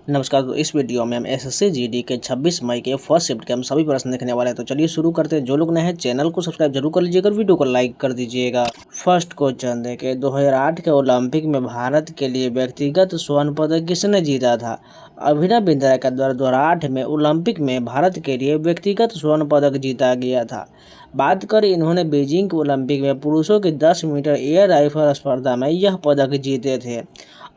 नमस्कार। तो इस वीडियो में हम एसएससी जीडी के 26 मई के फर्स्ट शिफ्ट के हम सभी प्रश्न देखने वाले हैं। तो चलिए शुरू करते हैं। जो लोग नए हैं चैनल को सब्सक्राइब जरूर कर लीजिएगा, वीडियो को लाइक कर दीजिएगा। फर्स्ट क्वेश्चन देखे, 2008 के ओलंपिक में भारत के लिए व्यक्तिगत स्वर्ण पदक किसने जीता था? अभिनव बिंद्रा का 2008 में ओलंपिक में भारत के लिए व्यक्तिगत स्वर्ण पदक जीता गया था। बात करें, इन्होंने बीजिंग के ओलंपिक में पुरुषों की 10 मीटर एयर राइफल स्पर्धा में यह पदक जीते थे।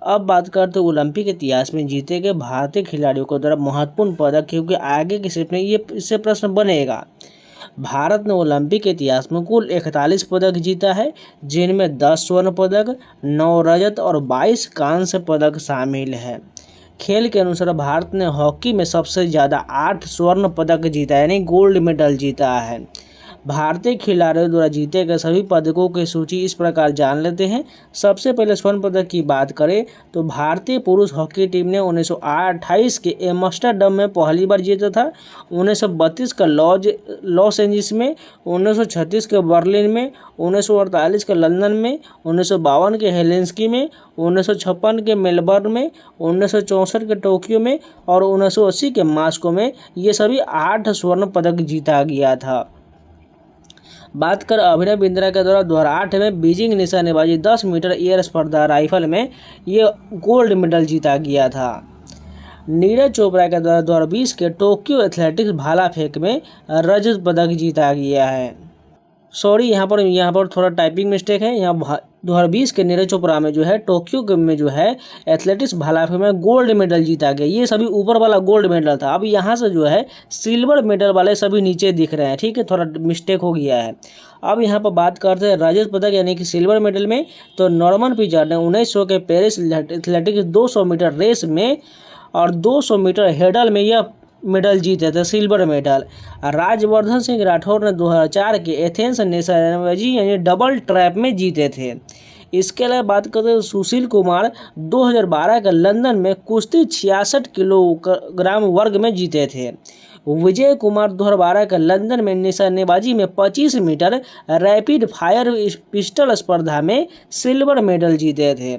अब बात करते हैं ओलंपिक इतिहास में जीते गए भारतीय खिलाड़ियों को द्वारा महत्वपूर्ण पदक, क्योंकि आगे की शिफ्ट में ये इससे प्रश्न बनेगा। भारत ने ओलंपिक के इतिहास में कुल 41 पदक जीता है, जिनमें 10 स्वर्ण पदक, 9 रजत और 22 कांस्य पदक शामिल है। खेल के अनुसार भारत ने हॉकी में सबसे ज़्यादा 8 स्वर्ण पदक जीता है, यानी गोल्ड मेडल जीता है। भारतीय खिलाड़ियों द्वारा जीते गए सभी पदकों की सूची इस प्रकार जान लेते हैं। सबसे पहले स्वर्ण पदक की बात करें तो भारतीय पुरुष हॉकी टीम ने 1928 के एम्स्टर्डम में पहली बार जीता था, 1932 का लॉस एंजिल्स में, 1936 के बर्लिन में, 1948 के लंदन में, 1952 के हेलेंस्की में, 1956 के मेलबर्न में, 1964 के टोक्यो में और 1980 के मॉस्को में। ये सभी 8 स्वर्ण पदक जीता गया था। बात कर अभिनव बिंद्रा के द्वारा 2008 में बीजिंग निशानेबाजी 10 मीटर एयर स्पर्धा राइफल में ये गोल्ड मेडल जीता गया था। नीरज चोपड़ा के द्वारा 2020 के टोक्यो एथलेटिक्स भाला फेंक में रजत पदक जीता गया है। सॉरी, यहाँ पर थोड़ा टाइपिंग मिस्टेक है। यहाँ 2020 के नीरज चोपड़ा में जो है टोक्यो में जो है एथलेटिक्स भाला फेंक में गोल्ड मेडल जीता गया। ये सभी ऊपर वाला गोल्ड मेडल था। अब यहाँ से जो है सिल्वर मेडल वाले सभी नीचे दिख रहे हैं, ठीक है, थोड़ा मिस्टेक हो गया है। अब यहाँ पर बात करते हैं रजत पदक यानी कि सिल्वर मेडल में। तो नॉर्मन पिचार्ड ने 1900 के पेरिस एथलेटिक्स 200 मीटर रेस में और 200 मीटर हेडल में यह मेडल जीते थे, सिल्वर मेडल। राजवर्धन सिंह राठौर ने 2004 के एथेंस निशानेबाजी यानी डबल ट्रैप में जीते थे। इसके अलावा बात करते हैं सुशील कुमार 2012 के लंदन में कुश्ती 66 किलोग्राम वर्ग में जीते थे। विजय कुमार 2012 के लंदन में निशानेबाजी में 25 मीटर रैपिड फायर पिस्टल स्पर्धा में सिल्वर मेडल जीते थे।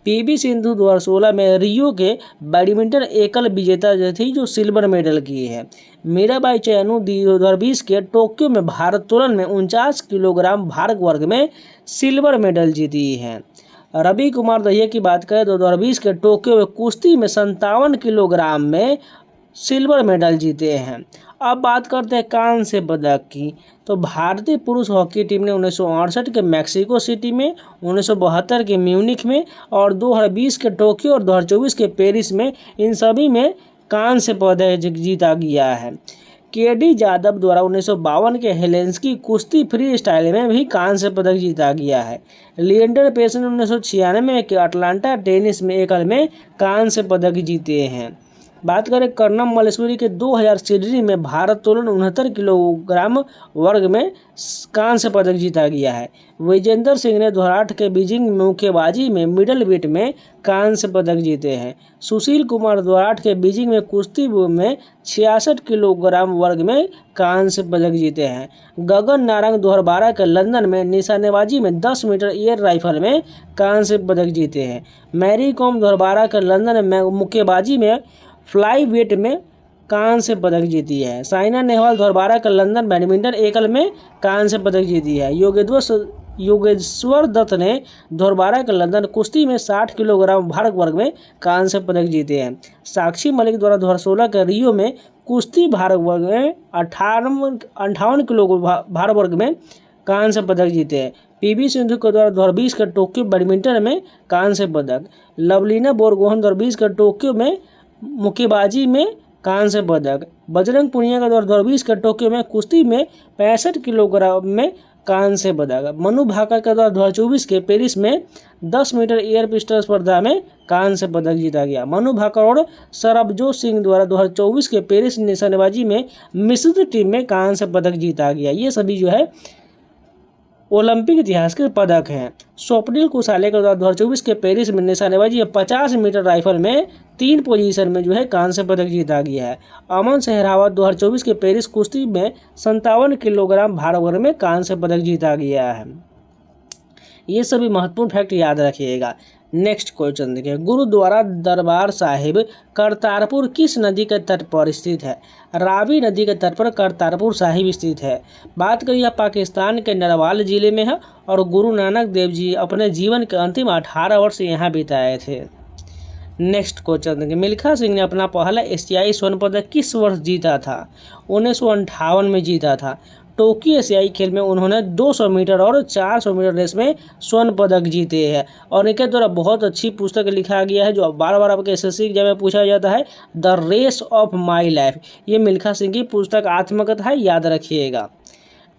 पीवी सिंधु 2016 में रियो के बैडमिंटन एकल विजेता थी, जो सिल्वर मेडल की है। मीराबाई चानू 2020 के टोक्यो में भारोत्तोलन में 49 किलोग्राम भार वर्ग में सिल्वर मेडल जीती है। रवि कुमार दहिया की बात करें तो 2020 के टोक्यो में कुश्ती में 57 किलोग्राम में सिल्वर मेडल जीते हैं। अब बात करते हैं कांस्य पदक की। तो भारतीय पुरुष हॉकी टीम ने 1968 के मैक्सिको सिटी में, 1972 के म्यूनिख में और 2020 के टोक्यो और 2024 के पेरिस में, इन सभी में कांस्य पदक जीता गया है। केडी यादव द्वारा 1952 के हेलेंस्की कुश्ती फ्री स्टाइल में भी कांस्य पदक जीता गया है। लिएंडर पेस ने 1996 के अटलांटा टेनिस में एकल में कांस्य पदक जीते हैं। बात करें कर्णम मल्लेश्वरी के 2000 सिडनी में भारोत्तोलन 69 किलोग्राम वर्ग में कांस्य पदक जीता गया है। विजेंदर सिंह ने 2008 के बीजिंग मुक्केबाजी में मिडल वेट में कांस्य पदक जीते हैं। सुशील कुमार 2008 के बीजिंग में कुश्ती में 66 किलोग्राम वर्ग में कांस्य पदक जीते हैं। गगन नारंग 2012 के लंदन में निशानेबाजी में 10 मीटर एयर राइफल में कांस्य पदक जीते हैं। मैरी कॉम 2012 के लंदन में मुक्केबाजी में फ्लाई वेट में कांस्य पदक जीती है। साइना नेहवाल 2012 का लंदन बैडमिंटन एकल में कांस्य पदक जीती है। योगेश्वर दत्त ने 2012 का लंदन कुश्ती में 60 किलोग्राम भार वर्ग में कांस्य पदक जीते हैं। साक्षी मलिक द्वारा 2016 के रियो में कुश्ती भार वर्ग में 58 किलो भार वर्ग में कांस्य पदक जीते हैं। पीवी सिंधु के द्वारा 2020 के टोक्यो बैडमिंटन में कांस्य पदक। लवलीना बोरगोहन 2020 के टोक्यो में मुक्केबाजी में कांस्य पदक। बजरंग पुनिया का 2020 के टोक्यो में कुश्ती में 65 किलोग्राम में कांस्य पदक। मनु भाकर का 2024 के पेरिस में 10 मीटर एयर पिस्टल स्पर्धा में कांस्य पदक जीता गया। मनु भाकर और सरबजोत सिंह द्वारा 2024 के पेरिस निशानेबाजी में मिश्रित टीम में कांस्य पदक जीता गया। ये सभी जो है ओलंपिक इतिहास के पदक हैं। स्वप्निल कुसाले के 2024 के पेरिस में निशानेबाजी 50 मीटर राइफल में 3 पोजीशन में जो है कांस्य पदक जीता गया है। अमन सहरावत 2024 के पेरिस कुश्ती में 57 किलोग्राम भार वर्ग में कांस्य पदक जीता गया है। ये सभी महत्वपूर्ण फैक्ट याद रखिएगा। नेक्स्ट क्वेश्चन देखिए, गुरुद्वारा दरबार साहिब करतारपुर किस नदी के तट पर स्थित है? रावी नदी के तट पर करतारपुर साहिब स्थित है। बात करिए, यह पाकिस्तान के नरवाल जिले में है और गुरु नानक देव जी अपने जीवन के अंतिम 18 वर्ष यहाँ बिताए थे। नेक्स्ट क्वेश्चन देखिए, मिल्खा सिंह ने अपना पहला एशियाई स्वर्ण पदक किस वर्ष जीता था? 1958 में जीता था। टोक्यो एशियाई खेल में उन्होंने 200 मीटर और 400 मीटर रेस में स्वर्ण पदक जीते हैं। और इनके द्वारा बहुत अच्छी पुस्तक लिखा गया है जो बार बार आपके एसएससी एग्जाम में पूछा जाता है, the race of my life. ये मिल्खा सिंह की पुस्तक आत्मकथा है, याद रखिएगा।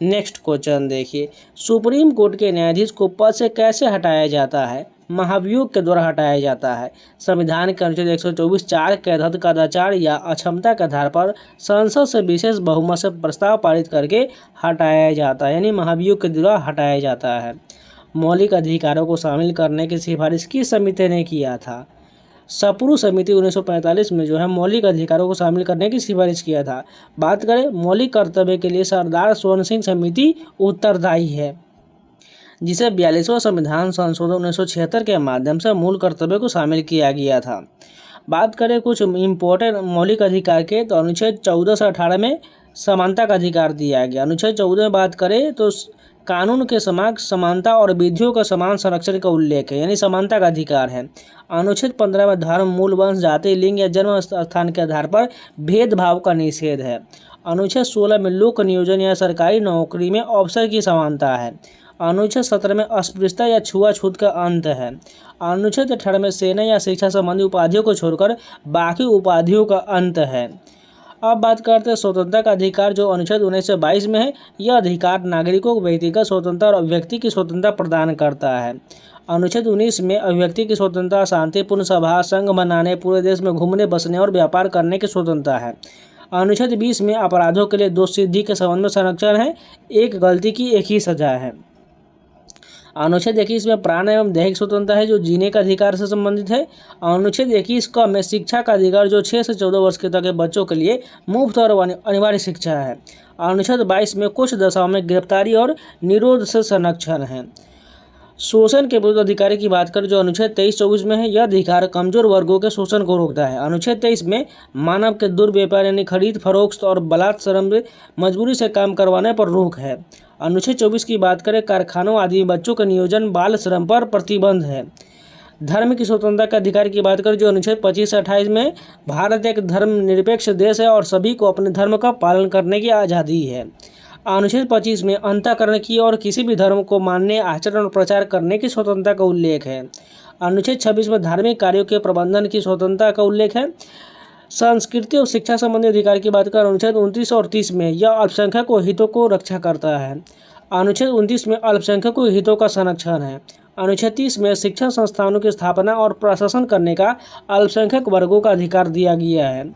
नेक्स्ट क्वेश्चन देखिए, सुप्रीम कोर्ट के न्यायाधीश को पद से कैसे हटाया जाता है? महाभियोग के द्वारा हटाया जाता है। संविधान के अनुच्छेद 124(4) के तहत कदाचार या अक्षमता के आधार पर संसद से विशेष बहुमत से प्रस्ताव पारित करके हटाया जाता है, यानी महाभियोग के द्वारा हटाया जाता है। मौलिक अधिकारों को शामिल करने की सिफारिश किस समिति ने किया था? सप्रू समिति 1945 में जो है मौलिक अधिकारों को शामिल करने की सिफारिश किया था। बात करें मौलिक कर्तव्य के लिए सरदार स्वर्ण सिंह समिति उत्तरदायी है, जिसे 42वां संविधान संशोधन 1976 के माध्यम से मूल कर्तव्य को शामिल किया गया था। बात करें कुछ इम्पोर्टेंट मौलिक अधिकार के, तो अनुच्छेद 14 से 18 में समानता का अधिकार दिया गया। अनुच्छेद 14 में बात करें तो कानून के समक्ष समानता और विधियों का समान संरक्षण का उल्लेख है, यानी समानता का अधिकार है। अनुच्छेद 15 में धर्म, मूल, वंश, जाति, लिंग या जन्म स्थान के आधार पर भेदभाव का निषेध है। अनुच्छेद 16 में लोक नियोजन या सरकारी नौकरी में अवसर की समानता है। अनुच्छेद 17 में अस्पृश्यता या छुआछूत का अंत है। अनुच्छेद 18 में सेना या शिक्षा संबंधी उपाधियों को छोड़कर बाकी उपाधियों का अंत है। अब बात करते हैं स्वतंत्रता का अधिकार, जो अनुच्छेद 19 से 22 में है। यह अधिकार नागरिकों को व्यक्तिगत स्वतंत्रता और अभिव्यक्ति की स्वतंत्रता प्रदान करता है। अनुच्छेद 19 में अभिव्यक्ति की स्वतंत्रता, शांतिपूर्ण सभा संघ बनाने, पूरे देश में घूमने, बसने और व्यापार करने की स्वतंत्रता है। अनुच्छेद 20 में अपराधों के लिए दोष सिद्धि के संबंध में संरक्षण है, एक गलती की एक ही सजा है। अनुच्छेद 21 में प्राण एवं दैहिक स्वतंत्रता है, जो जीने का अधिकार से संबंधित है। अनुच्छेद 21 क में शिक्षा का अधिकार, जो 6 से 14 वर्ष के तक के बच्चों के लिए मुफ्त और अनिवार्य शिक्षा है। अनुच्छेद 22 में कुछ दशाओं में गिरफ्तारी और निरोध से संरक्षण है। शोषण के विरुद्ध अधिकार की बात करें, जो अनुच्छेद 23-24 में है। यह अधिकार कमजोर वर्गों के शोषण को रोकता है। अनुच्छेद 23 में मानव के दुर्व्यापार यानी खरीद फरोख्त और बलात्कार, मजबूरी से काम करवाने पर रोक है। अनुच्छेद 24 की बात करें, कारखानों आदि में बच्चों का नियोजन, बाल श्रम पर प्रतिबंध है। धर्म की स्वतंत्रता के अधिकार की बात करें, जो अनुच्छेद 25 से 28 में, भारत एक धर्मनिरपेक्ष देश है और सभी को अपने धर्म का पालन करने की आज़ादी है। अनुच्छेद 25 में अंतःकरण की और किसी भी धर्म को मानने, आचरण और प्रचार करने की स्वतंत्रता का उल्लेख है। अनुच्छेद 26 में धार्मिक कार्यों के प्रबंधन की स्वतंत्रता का उल्लेख है। संस्कृति और शिक्षा संबंधी अधिकार की बात करें, अनुच्छेद 29 और 30 में यह अल्पसंख्यकों हितों को रक्षा करता है। अनुच्छेद 29 में अल्पसंख्यकों हितों का संरक्षण है। अनुच्छेद 30 में शिक्षण संस्थानों की स्थापना और प्रशासन करने का अल्पसंख्यक वर्गों का अधिकार दिया गया है।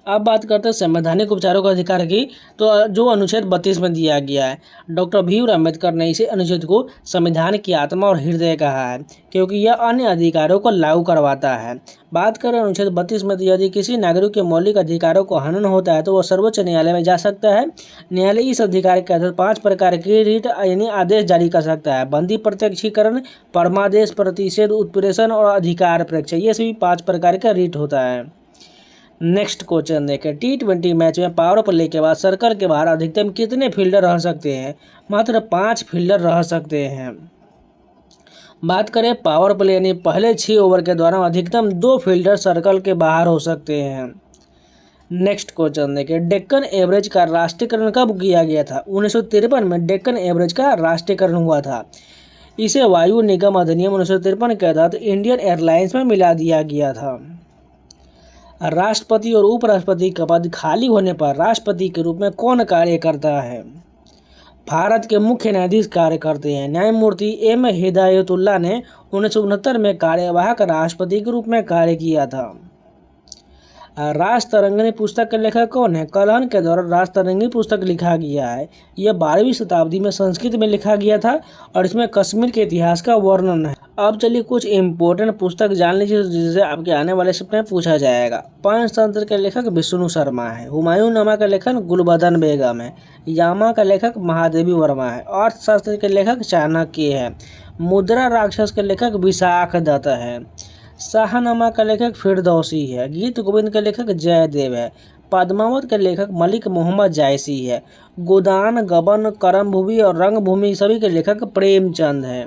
अब बात करते हैं संवैधानिक उपचारों का अधिकार की, तो जो अनुच्छेद 32 में दिया गया है। डॉक्टर भीम अम्बेडकर ने इसे अनुच्छेद को संविधान की आत्मा और हृदय कहा है, क्योंकि यह अन्य अधिकारों को लागू करवाता है। बात करें अनुच्छेद 32 में, तो यदि किसी नागरिक के मौलिक अधिकारों को हनन होता है तो वह सर्वोच्च न्यायालय में जा सकता है। न्यायालय इस अधिकार के तहत 5 प्रकार के रिट यानी आदेश जारी कर सकता है: बंदी प्रत्यक्षीकरण, परमादेश, प्रतिषेध, उत्प्रेषण और अधिकार परीक्षा। ये सभी 5 प्रकार का रिट होता है। नेक्स्ट क्वेश्चन देखें, T20 मैच में पावर प्ले के बाद सर्कल के बाहर अधिकतम कितने फील्डर रह सकते हैं? मात्र 5 फील्डर रह सकते हैं। बात करें पावर प्ले यानी पहले 6 ओवर के दौरान अधिकतम 2 फील्डर सर्कल के बाहर हो सकते हैं। नेक्स्ट क्वेश्चन देखें, डेक्कन एवरेज का राष्ट्रीयकरण कब किया गया था? 1953 में डेक्कन एवरेज का राष्ट्रीयकरण हुआ था। इसे वायु निगम अधिनियम 1953 के तहत इंडियन एयरलाइंस में मिला दिया गया था। राष्ट्रपति और उपराष्ट्रपति का पद खाली होने पर राष्ट्रपति के रूप में कौन कार्य करता है? भारत के मुख्य न्यायाधीश कार्य करते हैं। न्यायमूर्ति एम हिदायतुल्लाह ने 1969 में कार्यवाहक राष्ट्रपति के रूप में कार्य किया था। राजतरंगिणी पुस्तक के लेखक कौन है? कलहन के दौरान राजतरंगिणी पुस्तक लिखा गया है। यह 12वीं शताब्दी में संस्कृत में लिखा गया था और इसमें कश्मीर के इतिहास का वर्णन है। अब चलिए कुछ इम्पोर्टेंट पुस्तक जान लीजिए जिससे आपके आने वाले शिफ्ट में पूछा जाएगा। पंचतंत्र के लेखक विष्णु शर्मा है। हुमायूं नामा का लेखक गुलबदन बेगम है। यामा का लेखक महादेवी वर्मा है। अर्थशास्त्र के लेखक चाणक्य है। मुद्रा राक्षस के लेखक विशाख दत्त है। शाहनामा का लेखक फिरदौसी है। गीत गोविंद के लेखक जयदेव है। पद्मावत के लेखक मलिक मोहम्मद जायसी है। गोदान, गबन, करमभूमि और रंगभूमि सभी के लेखक प्रेमचंद है।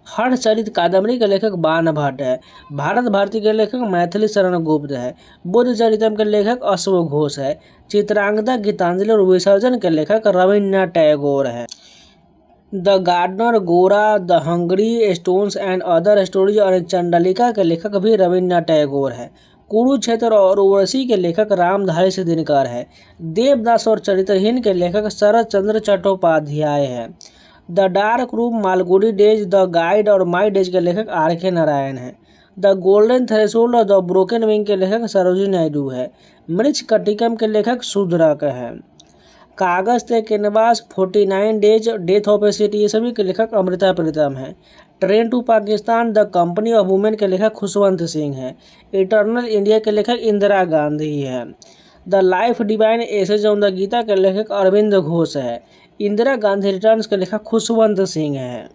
हर्षचरित कादम्बरी के लेखक बाण भट्ट है। भारत भारती के लेखक मैथिली शरण गुप्त है। बुद्ध चरितम के लेखक अश्व घोष है। चित्रांगदा, गीतांजलि और विसर्जन के लेखक रविन्द्रनाथ टैगोर है। द गार्डनर, गोरा, the Hungary stones and other stories और चंडलिका के लेखक भी रविन्द्रनाथ टैगोर है। कुरुक्षेत्र और उर्वशी के लेखक रामधारी सिंह दिनकर है। देवदास और चरित्रहीन के लेखक शरद चंद्र चट्टोपाध्याय है। The dark room, Malgudi days, the guide और माई डेज के लेखक R.K. नारायण है। द गोल्डन थ्रेशोल्ड और द ब्रोकन विंग के लेखक सरोजिनी नायडू है। मृच्छकटिकम के लेखक शूद्रक है। Kagaz te canvas, 49 days, death of a city ये सभी के लेखक अमृता प्रीतम है। Train to Pakistan, the company of women के लेखक खुशवंत सिंह है। इटर्नल इंडिया के लेखक इंदिरा गांधी है। The life divine essays on the Gita के लेखक अरविंद घोष है। इंदिरा गांधी रिटर्न्स के लेखक खुशवंत सिंह है।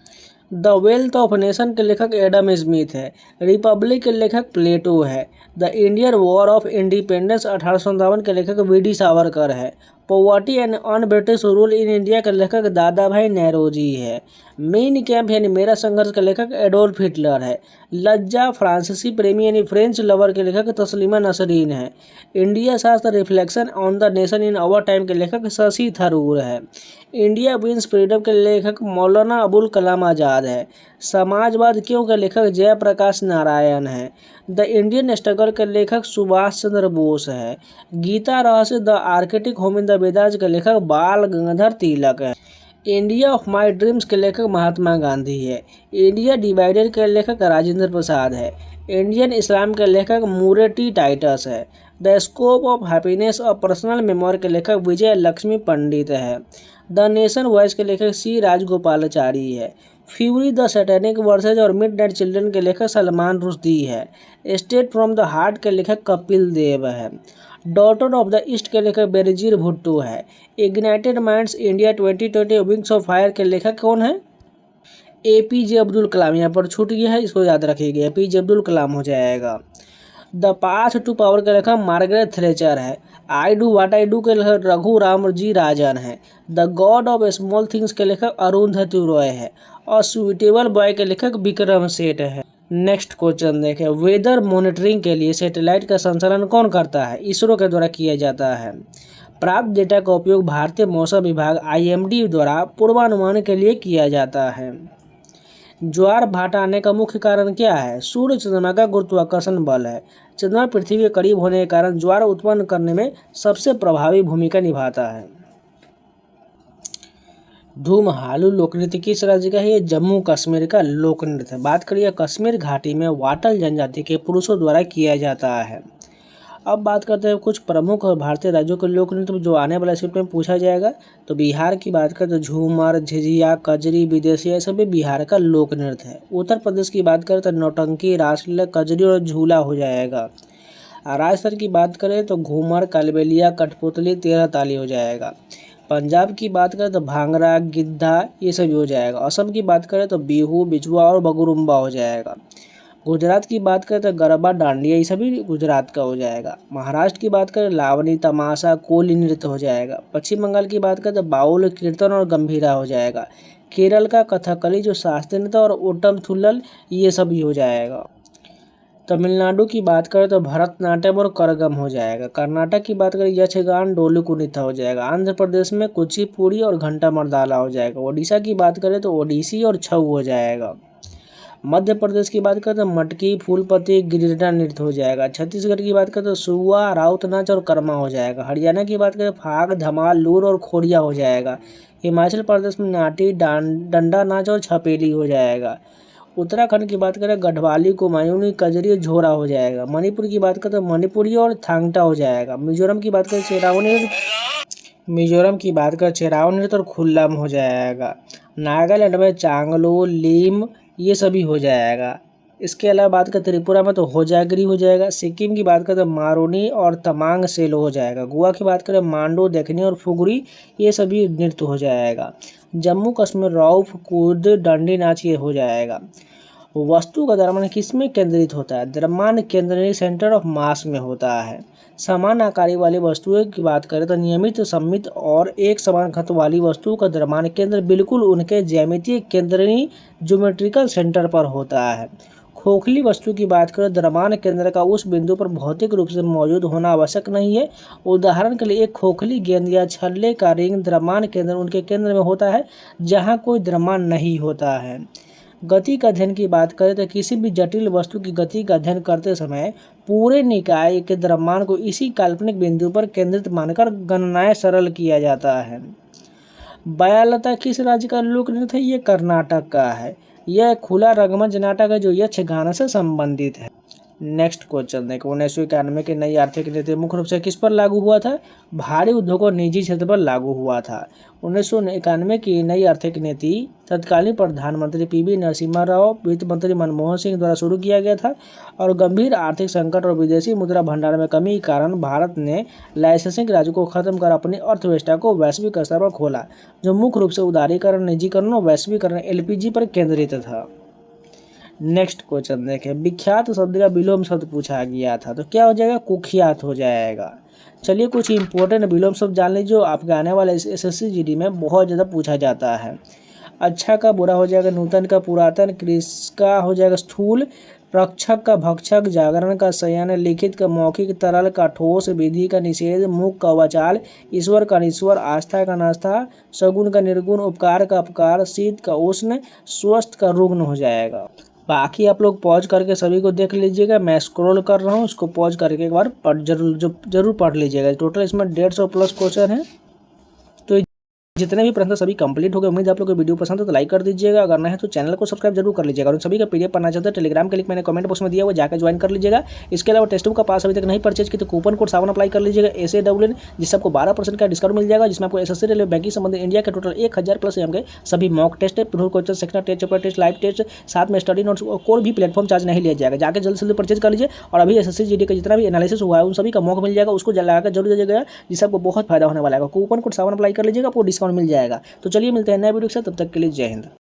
द वेल्थ ऑफ नेशन के लेखक एडम स्मिथ है। रिपब्लिक के लेखक प्लेटो है। The Indian war of independence 1857 के लेखक वी.डी. सावरकर है। Poverty and un British rule in India के लेखक दादा भाई नेरोजी है। मेन कैंप यानी मेरा संघर्ष के लेखक एडोल्फ हिटलर है। लज्जा, फ्रांसीसी प्रेमी यानी फ्रेंच लवर के लेखक तस्लीमा नसरीन है। India Shastra, reflection on the nation in our time के लेखक शशि थरूर है। इंडिया विंस फ्रीडम के लेखक मौलाना अबुल कलाम आज़ाद है। समाजवाद क्यों के लेखक जयप्रकाश नारायण है। द इंडियन स्ट्रगल के लेखक सुभाष चंद्र बोस है। गीता रहस्य, the Arctic home in the Vedas के लेखक बाल गंगाधर तिलक है। इंडिया ऑफ माई ड्रीम्स के लेखक महात्मा गांधी है। इंडिया डिवाइडेड के लेखक राजेंद्र प्रसाद है। इंडियन इस्लाम के लेखक मूरे टी टाइटस है। द स्कोप ऑफ हैप्पीनेस और पर्सनल मेमोरी के लेखक विजय लक्ष्मी पंडित है। द नेशन वॉइस के लेखक सी राजगोपालाचारी है। फ्यूरी, द सैटेनिक वर्सेज और मिड नाइट चिल्ड्रन के लेखक सलमान रुश्दी है। स्टेट फ्रॉम द हार्ट के लेखक कपिल देव है। डॉटर ऑफ द ईस्ट के लेखक बेनजीर भुट्टो है। Ignited minds India 2020 wings of fire के लेखक कौन है? APJ अब्दुल कलाम। यहाँ पर छूट गया है, इसको याद रखिएगा, APJ अब्दुल कलाम हो जाएगा। द पाथ टू पावर के लेखक मार्गरेट थ्रेचर है। I do what I do के लेखक रघु राम जी राजन है। The God of small things के लेखक अरुंधति रॉय है। और सुइटेबल बॉय के लेखक विक्रम सेठ है। नेक्स्ट क्वेश्चन देखें, वेदर मॉनिटरिंग के लिए सैटेलाइट का संचालन कौन करता है? इसरो के द्वारा किया जाता है। प्राप्त डेटा का उपयोग भारतीय मौसम विभाग IMD द्वारा पूर्वानुमान के लिए किया जाता है। ज्वार भाटा आने का मुख्य कारण क्या है? सूर्य चंद्रमा का गुरुत्वाकर्षण बल है। चंद्रमा पृथ्वी के करीब होने के कारण ज्वार उत्पन्न करने में सबसे प्रभावी भूमिका निभाता है। धूम हालू लोक नृत्य किस राज्य का है? ये जम्मू कश्मीर का लोक नृत्य है। बात करिए कश्मीर घाटी में वाटल जनजाति के पुरुषों द्वारा किया जाता है। अब बात करते हैं कुछ प्रमुख और भारतीय राज्यों के लोक नृत्य जो आने वाला स्क्रिप्ट में पूछा जाएगा। तो बिहार की बात करें तो झूमर, झिझिया, कजरी, विदेशिया ये सभी बिहार का लोक नृत्य है। उत्तर प्रदेश की बात करें तो नौटंकी, रासलीला, कजरी और झूला हो जाएगा। राजस्थान की बात करें तो घूमर, कालबेलिया, कठपुतली, 13 ताली हो जाएगा। पंजाब की बात करें तो भांगड़ा, गिद्धा ये सभी हो जाएगा। असम की बात करें तो बिहू, बिछुआ और बगुरुम्बा हो जाएगा। गुजरात की बात करें तो गरबा, डांडिया ये सभी गुजरात का हो जाएगा। महाराष्ट्र की बात करें लावनी, तमाशा, कोली नृत्य हो जाएगा। पश्चिम बंगाल की बात करें तो बाउल, कीर्तन और गंभीरा हो जाएगा। केरल का कथकली जो शास्त्रीय नृत्य और ओटम थुल्लल ये सभी हो जाएगा। तमिलनाडु की बात करें तो भरतनाट्यम और करगम हो जाएगा। कर्नाटक की बात करें यक्षगान, डोलू कुनिता हो जाएगा। आंध्र प्रदेश में कुचिपुड़ी और घंटा मर्दाला हो जाएगा। ओडिशा की बात करें तो ओडिसी और छऊ हो जाएगा। मध्य प्रदेश की बात करें तो मटकी, फूलपति, गिरिजा नृत्य हो जाएगा। छत्तीसगढ़ की बात करें तो सुआ, राउत नाच और कर्मा हो जाएगा। हरियाणा की बात करें फाग, धमाल, लूर और खोड़िया हो जाएगा। हिमाचल प्रदेश में नाटी, डंडा नाच और छपेली हो जाएगा। उत्तराखंड की बात करें गढ़वाली, कुमायूनी, कजरी और झोरा हो जाएगा। मणिपुर की बात करें तो मणिपुरी और थांगटा हो जाएगा। मिजोरम की बात करें चेराव नृत्य और खुल्लम हो जाएगा। नागालैंड में चांगलो, लीम ये सभी हो जाएगा। इसके अलावा बात करें त्रिपुरा में तो होजागिरी हो जाएगा। सिक्किम की बात करें तो मारोनी और तमांग सेलो हो जाएगा। गोवा की बात करें मांडो, देखनी और फुगरी, ये सभी नृत्य हो जाएगा। जम्मू कश्मीर रौफ, कूद, डंडी नाच ये हो जाएगा। वस्तु का द्रव्यमान किस में केंद्रित होता है? द्रव्यमान केंद्र सेंटर ऑफ मास में होता है। समान आकार वाली वस्तुओं की बात करें तो नियमित, सममित और एक समान घनत्व वाली वस्तुओं का द्रव्यमान केंद्र बिल्कुल उनके ज्यामितीय केंद्रीय ज्योमेट्रिकल सेंटर पर होता है। खोखली वस्तु की बात करें, द्रव्यमान केंद्र का उस बिंदु पर भौतिक रूप से मौजूद होना आवश्यक नहीं है। उदाहरण के लिए एक खोखली गेंद या छल्ले का रिंग द्रव्यमान केंद्र उनके केंद्र में होता है जहाँ कोई द्रव्यमान नहीं होता है। गति का अध्ययन की बात करें तो किसी भी जटिल वस्तु की गति का अध्ययन करते समय पूरे निकाय के द्रव्यमान को इसी काल्पनिक बिंदु पर केंद्रित मानकर गणनाएं सरल किया जाता है। बयालता किस राज्य का लोक नृत्य है? ये कर्नाटक का है। यह खुला रंगमंच नाटक है जो यक्षगान से संबंधित है। नेक्स्ट क्वेश्चन देखो, 1991 की नई आर्थिक नीति मुख्य रूप से किस पर लागू हुआ था? भारी उद्योग और निजी क्षेत्र पर लागू हुआ था। 1991 की नई आर्थिक नीति तत्कालीन प्रधानमंत्री पीवी नरसिम्हा राव, वित्त मंत्री मनमोहन सिंह द्वारा शुरू किया गया था और गंभीर आर्थिक संकट और विदेशी मुद्रा भंडार में कमी के कारण भारत ने लाइसेंसिंग राज्य को खत्म कर अपनी अर्थव्यवस्था को वैश्विक स्तर पर खोला, जो मुख्य रूप से उदारीकरण, निजीकरण और वैश्वीकरण एलपीजी पर केंद्रित था। नेक्स्ट क्वेश्चन देखें, विख्यात शब्द का विलोम शब्द पूछा गया था, तो क्या हो जाएगा? कुख्यात हो जाएगा। चलिए कुछ इंपॉर्टेंट विलोम शब्द जान लीजिए जो आपके आने वाले एसएससी जीडी में बहुत ज़्यादा पूछा जाता है। अच्छा का बुरा हो जाएगा नूतन का पुरातन, कृष का हो जाएगा स्थूल, रक्षक का भक्षक, जागरण का शयन, लिखित का मौखिक, तरल का ठोस, विधि का निषेध, मुख का वाचाल, ईश्वर का ईश्वर, आस्था का नास्था, सगुण का निर्गुण, उपकार का अपकार, शीत का उष्ण, स्वस्थ का रुग्ण हो जाएगा। बाकी आप लोग पॉज करके सभी को देख लीजिएगा, मैं स्क्रॉल कर रहा हूँ, उसको पॉज करके एक बार जरूर पढ़ लीजिएगा। टोटल इसमें 150 प्लस क्वेश्चन है। तो जितने भी प्रश्न सभी कंप्लीट हो गए। उम्मीद है आप लोगों को वीडियो पसंद है तो लाइक कर दीजिएगा, अगर नहीं है तो चैनल को सब्सक्राइब जरूर कर लीजिएगा। और सभी का पीडीएफ पढ़ना चाहते हैं टेलीग्राम का लिंक मैंने कमेंट बॉक्स में दिया हुआ, जाकर ज्वाइन कर लीजिएगा। इसके अलावा टेस्ट बुक का पास अभी तक नहीं परचेज की तो कूपन कोड 7 अप्लाई कर लीजिएगा SAWN, जिससे आपको 12% का डिस्काउंट मिल जाएगा, जिसमें आपको एसएससी रेलवे बैंकिंग संबंधित इंडिया के टोटल 1000 प्लस एम के सभी mock test, question, sectional test, chapter test, live test, साथ में स्टडी नोट्स और कोई भी प्लेटफॉर्म चार्ज नहीं लिया जाएगा। जाकर जल्द से जल्द परचेज कर लीजिए। और अभी एसएससी जीडी का जितना भी एनालिसिस हुआ है उन सभी का मॉक मिल जाएगा, उसको लगाकर जरूर दीजिएगा, जिससे आपको बहुत फायदा होने वाला है। कूपन कोड 7 अप्लाई कर लीजिएगा, आपको डिस्काउंट मिल जाएगा। तो चलिए मिलते हैं नए वीडियो के साथ, तब तक के लिए जय हिंद।